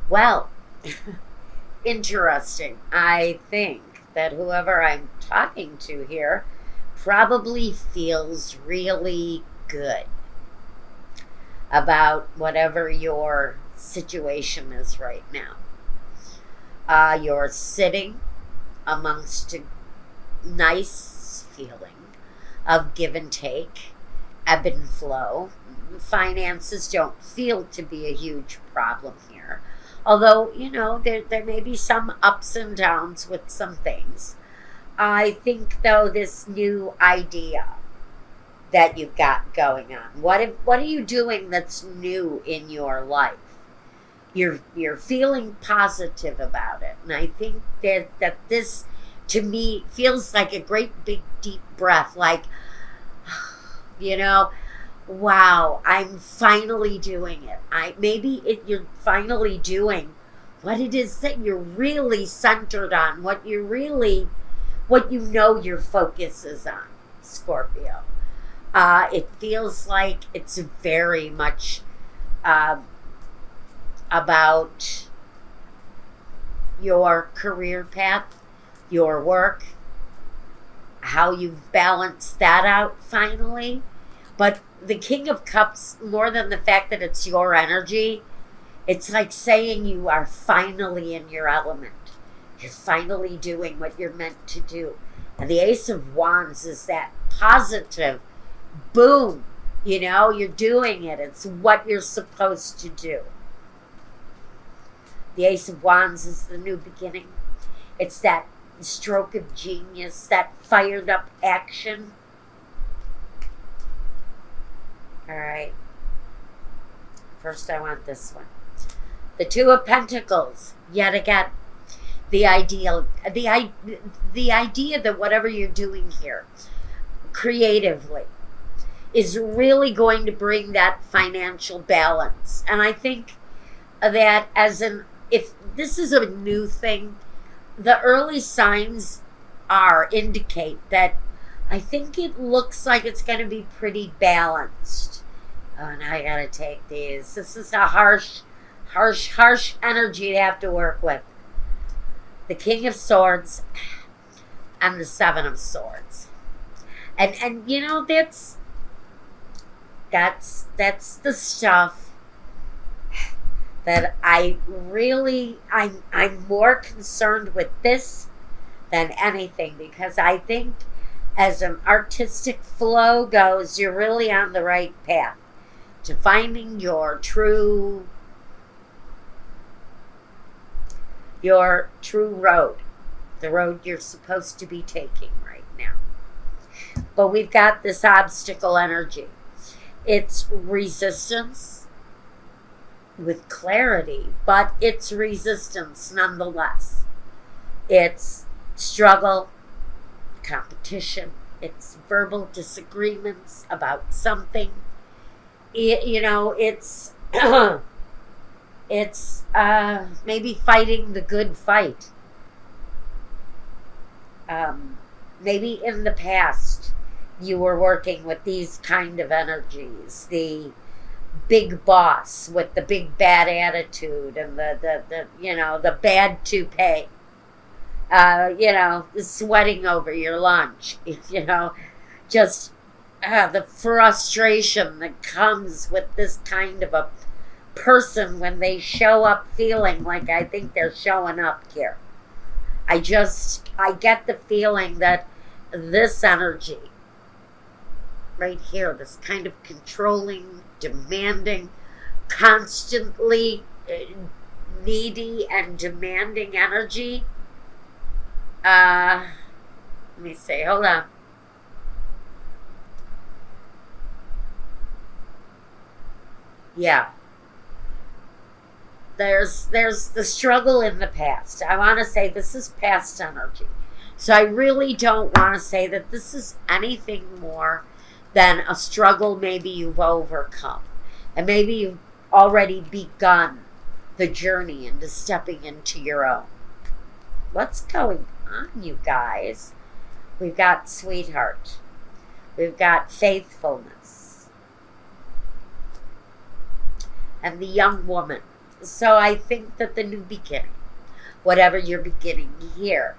Well, interesting. I think that whoever I'm talking to here probably feels really good about whatever your situation is right now. You're sitting amongst a nice feeling of give and take, ebb and flow. Finances don't feel to be a huge problem here. Although, there may be some ups and downs with some things. I think, though, this new idea that you've got going on, what are you doing that's new in your life? You're feeling positive about it, and I think that this to me feels like a great big deep breath, like, you know wow, I'm finally doing it. You're finally doing what it is that you're really centered on, what your focus is on, Scorpio. It feels like it's very much uh, about your career path, your work, how you've balanced that out finally. But the King of Cups, more than the fact that it's your energy, it's like saying you are finally in your element. You're finally doing what you're meant to do. And the Ace of Wands is that positive boom. You're doing it. It's what you're supposed to do. The Ace of Wands is the new beginning. It's that stroke of genius, that fired up action. All right. First, I want this one. The Two of Pentacles, yet again. The idea that whatever you're doing here, creatively, is really going to bring that financial balance. And I think that if this is a new thing, the early signs indicate that I think it looks like it's going to be pretty balanced. Oh, now I got to take these. This is a harsh energy to have to work with. The King of Swords and the Seven of Swords. And that's the stuff that I'm more concerned with this than anything, because I think as an artistic flow goes, you're really on the right path to finding your true road, the road you're supposed to be taking right now. But we've got this obstacle energy. It's resistance with clarity, but it's resistance nonetheless. It's struggle, competition, it's verbal disagreements about something. It's it's maybe fighting the good fight. Maybe in the past you were working with these kind of energies, the big boss with the big bad attitude and the bad toupee, sweating over your lunch, just the frustration that comes with this kind of a person when they show up feeling like I think they're showing up here. I get the feeling that this energy right here, this kind of controlling, demanding, constantly needy and demanding energy. Let me see, hold on. Yeah. There's the struggle in the past. I want to say this is past energy. So I really don't want to say that this is anything more than a struggle maybe you've overcome. And maybe you've already begun the journey into stepping into your own. What's going on, you guys? We've got sweetheart. We've got faithfulness. And the young woman. So I think that the new beginning, whatever you're beginning here,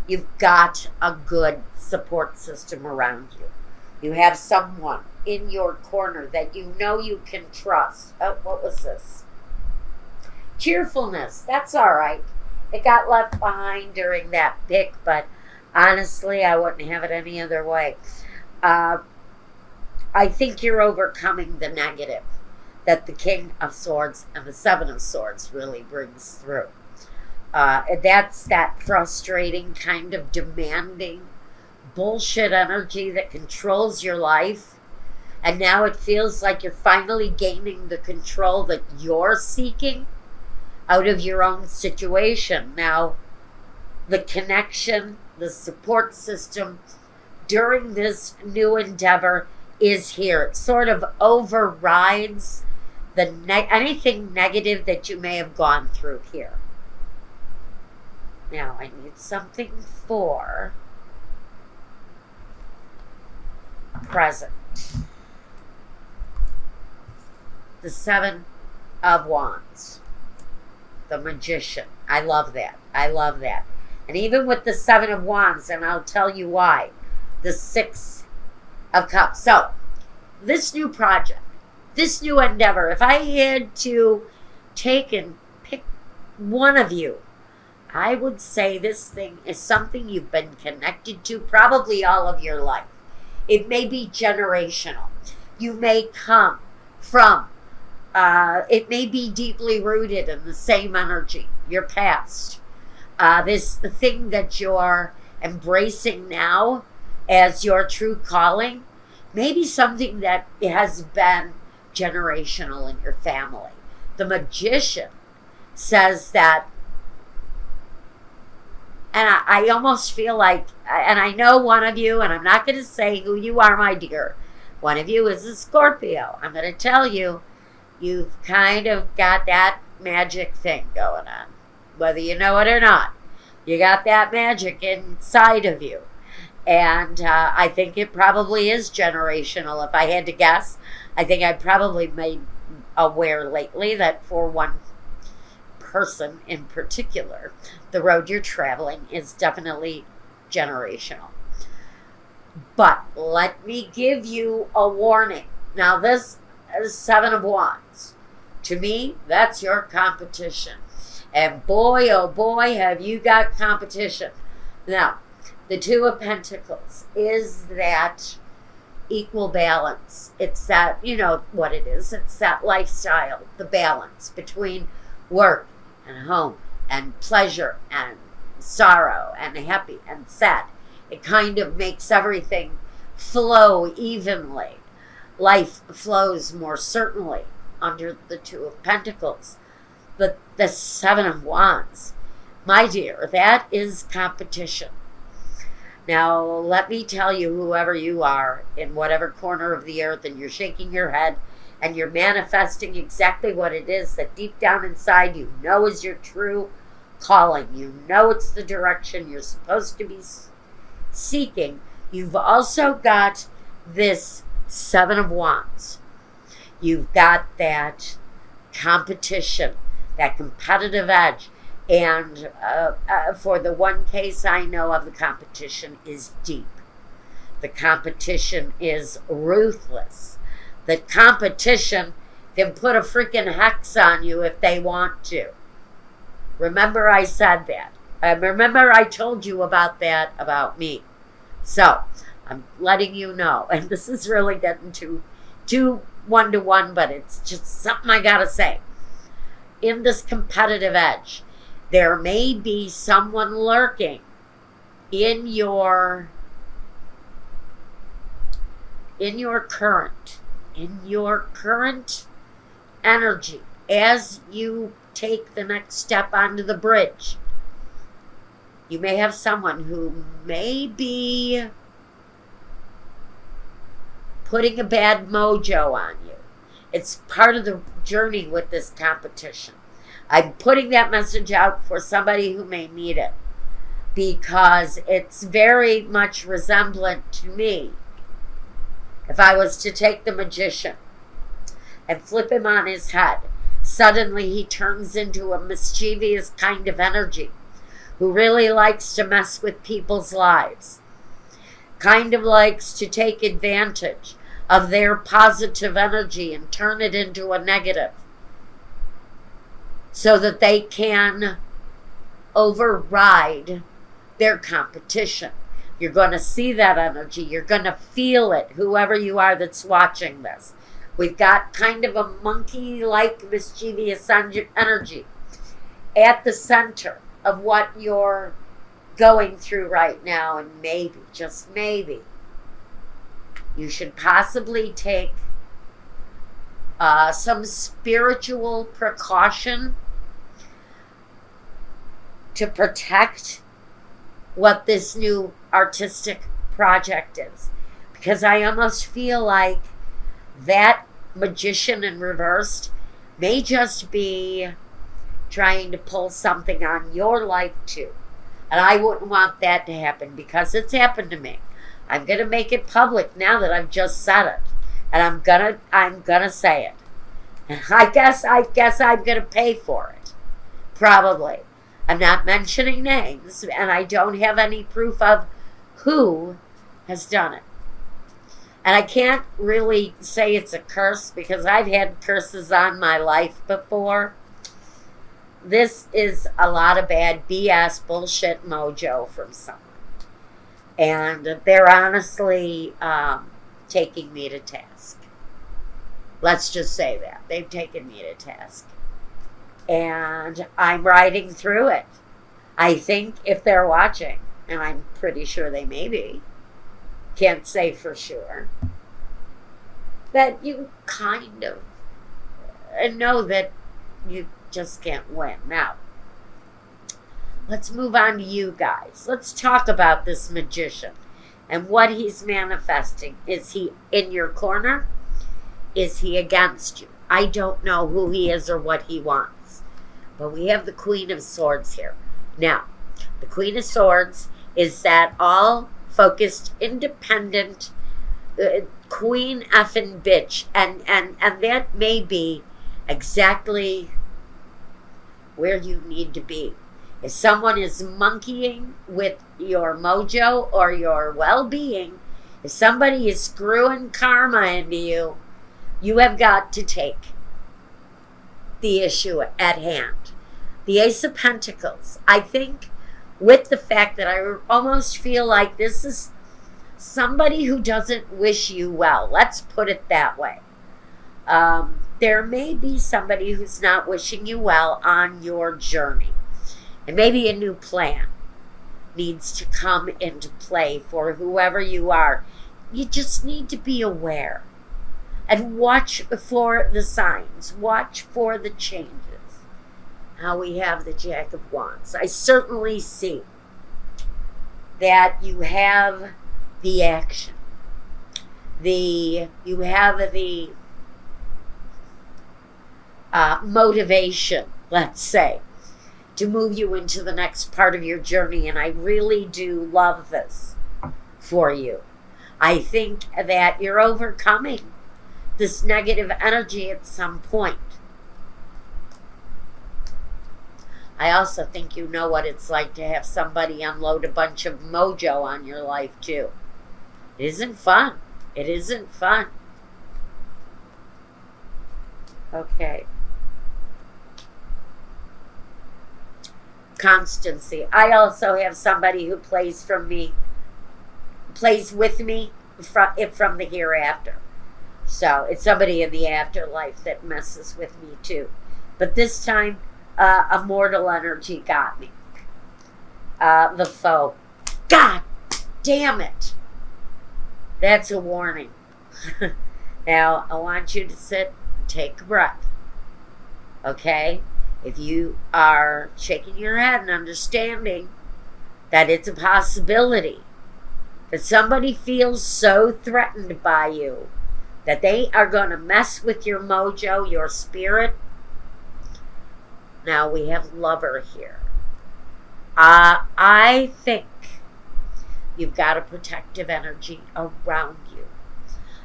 you've got a good support system around you. You have someone in your corner that you know you can trust. Oh, what was this? Cheerfulness. That's all right. It got left behind during that pick, but honestly, I wouldn't have it any other way. I think you're overcoming the negative that the King of Swords and the Seven of Swords really brings through. That's that frustrating, kind of demanding bullshit energy that controls your life. And now it feels like you're finally gaining the control that you're seeking out of your own situation. Now, the connection, the support system during this new endeavor is here. It sort of overrides anything negative that you may have gone through here. Now, I need something for present. The Seven of Wands. The Magician. I love that. I love that. And even with the Seven of Wands, and I'll tell you why, the Six of Cups. So, this new project, this new endeavor, if I had to take and pick one of you, I would say this thing is something you've been connected to probably all of your life. It may be generational. You may come from, it may be deeply rooted in the same energy, your past. The thing that you're embracing now as your true calling, maybe something that has been generational in your family. The Magician says that, and I almost feel like, and I know one of you, and I'm not going to say who you are, my dear. One of you is a Scorpio. I'm going to tell you, you've kind of got that magic thing going on. Whether you know it or not, you got that magic inside of you. And I think it probably is generational. If I had to guess, I think I'd probably made aware lately that for one person in particular, the road you're traveling is definitely generational. But let me give you a warning. Now, this is Seven of Wands. To me, that's your competition. And boy, oh boy, have you got competition. Now, the Two of Pentacles is that equal balance. It's that, you know what it is. It's that lifestyle, the balance between work and home and pleasure and sorrow and happy and sad. It kind of makes everything flow evenly. Life flows more certainly under the Two of Pentacles. But the Seven of Wands, my dear, that is competition. Now, let me tell you, whoever you are, in whatever corner of the earth, and you're shaking your head, and you're manifesting exactly what it is that deep down inside you know is your true calling. You know it's the direction you're supposed to be seeking. You've also got this Seven of Wands. You've got that competition, that competitive edge. And for the one case I know of, the competition is deep. The competition is ruthless. The competition can put a freaking hex on you if they want to. Remember I said that. Remember I told you about that about me. So, I'm letting you know. And this is really getting too one-to-one, but it's just something I gotta say. In this competitive edge, there may be someone lurking in your current energy as you take the next step onto the bridge. You may have someone who may be putting a bad mojo on you. It's part of the journey with this competition. I'm putting that message out for somebody who may need it, because it's very much resemblant to me. If I was to take the Magician and flip him on his head, Suddenly he turns into a mischievous kind of energy who really likes to mess with people's lives, kind of likes to take advantage of their positive energy and turn it into a negative so that they can override their competition. You're going to see that energy. You're going to feel it, whoever you are that's watching this. We've got kind of a monkey-like mischievous energy at the center of what you're going through right now. And maybe, just maybe, you should possibly take some spiritual precaution to protect what this new artistic project is. Because I almost feel like that magician in reversed may just be trying to pull something on your life too. And I wouldn't want that to happen because it's happened to me. I'm going to make it public now that I've just said it. And I'm gonna say it. And I guess I'm going to pay for it. Probably. I'm not mentioning names, and I don't have any proof of who has done it. And I can't really say it's a curse because I've had curses on my life before. This is a lot of bad BS, bullshit mojo from someone. And they're honestly taking me to task. Let's just say that. They've taken me to task. And I'm riding through it. I think if they're watching, and I'm pretty sure they may be, can't say for sure, that you kind of know that you just can't win. Now, let's move on to you guys. Let's talk about this magician and what he's manifesting. Is he in your corner? Is he against you? I don't know who he is or what he wants. But we have the Queen of Swords here. Now, the Queen of Swords is that all-focused, independent, queen effing bitch. And that may be exactly where you need to be. If someone is monkeying with your mojo or your well-being, if somebody is screwing karma into you, you have got to take the issue at hand. The Ace of Pentacles, I think, with the fact that I almost feel like this is somebody who doesn't wish you well. Let's put it that way. There may be somebody who's not wishing you well on your journey. And maybe a new plan needs to come into play for whoever you are. You just need to be aware. And watch for the signs. Watch for the changes. Now we have the Jack of Wands. I certainly see that you have the action. You have the motivation, let's say, to move you into the next part of your journey. And I really do love this for you. I think that you're overcoming this negative energy at some point. I also think you know what it's like to have somebody unload a bunch of mojo on your life too. It isn't fun. It isn't fun. Okay. Constancy. I also have somebody who plays with me from the hereafter. So it's somebody in the afterlife that messes with me too. But this time, a mortal energy got me. The foe. God damn it. That's a warning. Now, I want you to sit and take a breath. Okay? If you are shaking your head and understanding that it's a possibility that somebody feels so threatened by you that they are going to mess with your mojo, your spirit. Now we have Lover here. I think you've got a protective energy around you.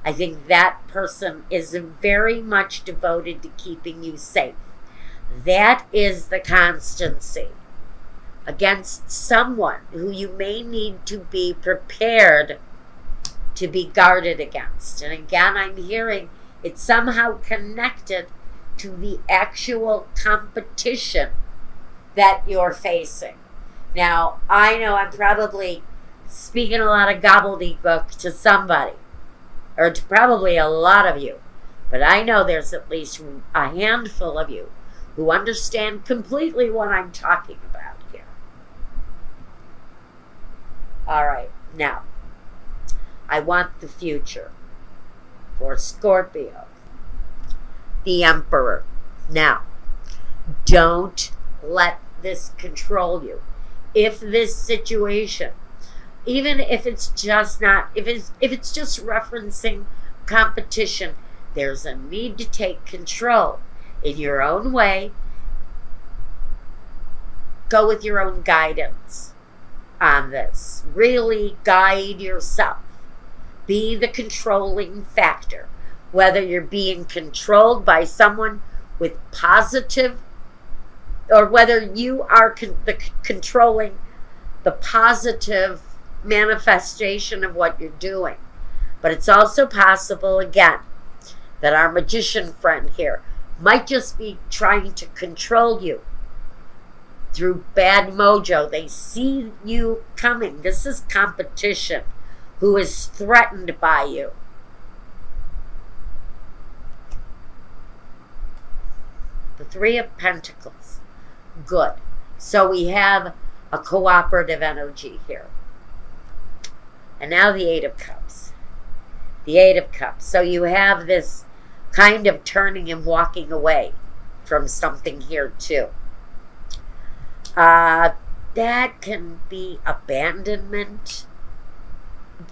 I think that person is very much devoted to keeping you safe. That is the constancy against someone who you may need to be prepared to be guarded against. And again, I'm hearing it's somehow connected to the actual competition that you're facing. Now, I know I'm probably speaking a lot of gobbledygook to somebody, or to probably a lot of you, but I know there's at least a handful of you who understand completely what I'm talking about here. All right, now, I want the future for Scorpio, the Emperor. Now, don't let this control you. If this situation, even if it's just not, if it's just referencing competition, there's a need to take control in your own way. Go with your own guidance on this. Really guide yourself. Be the controlling factor. Whether you're being controlled by someone with positive, or whether you are controlling the positive manifestation of what you're doing. But it's also possible, again, that our magician friend here might just be trying to control you through bad mojo. They see you coming. This is competition who is threatened by you. The Three of Pentacles. Good. So we have a cooperative energy here. And now the Eight of Cups. The Eight of Cups. So you have this kind of turning and walking away from something here too. That can be abandonment.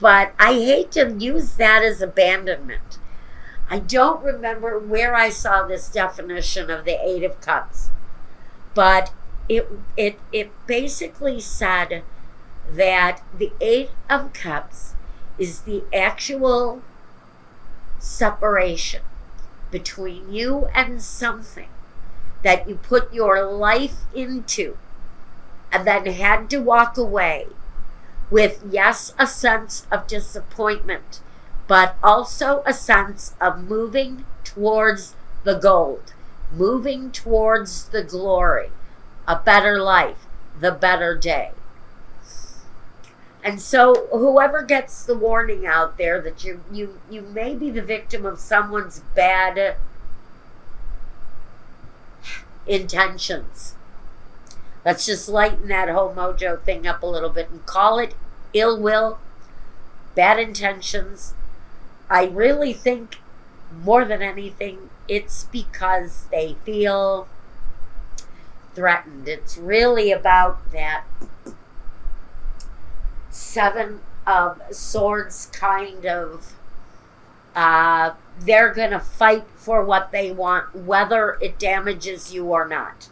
But I hate to use that as abandonment. I don't remember where I saw this definition of the Eight of Cups. But it basically said that the Eight of Cups is the actual separation between you and something that you put your life into and then had to walk away with, yes, a sense of disappointment, but also a sense of moving towards the gold, moving towards the glory, a better life, the better day. And so whoever gets the warning out there that you may be the victim of someone's bad intentions. Let's just lighten that whole mojo thing up a little bit and call it ill will, bad intentions. I really think more than anything, it's because they feel threatened. It's really about that Seven of Swords kind of, they're going to fight for what they want, whether it damages you or not.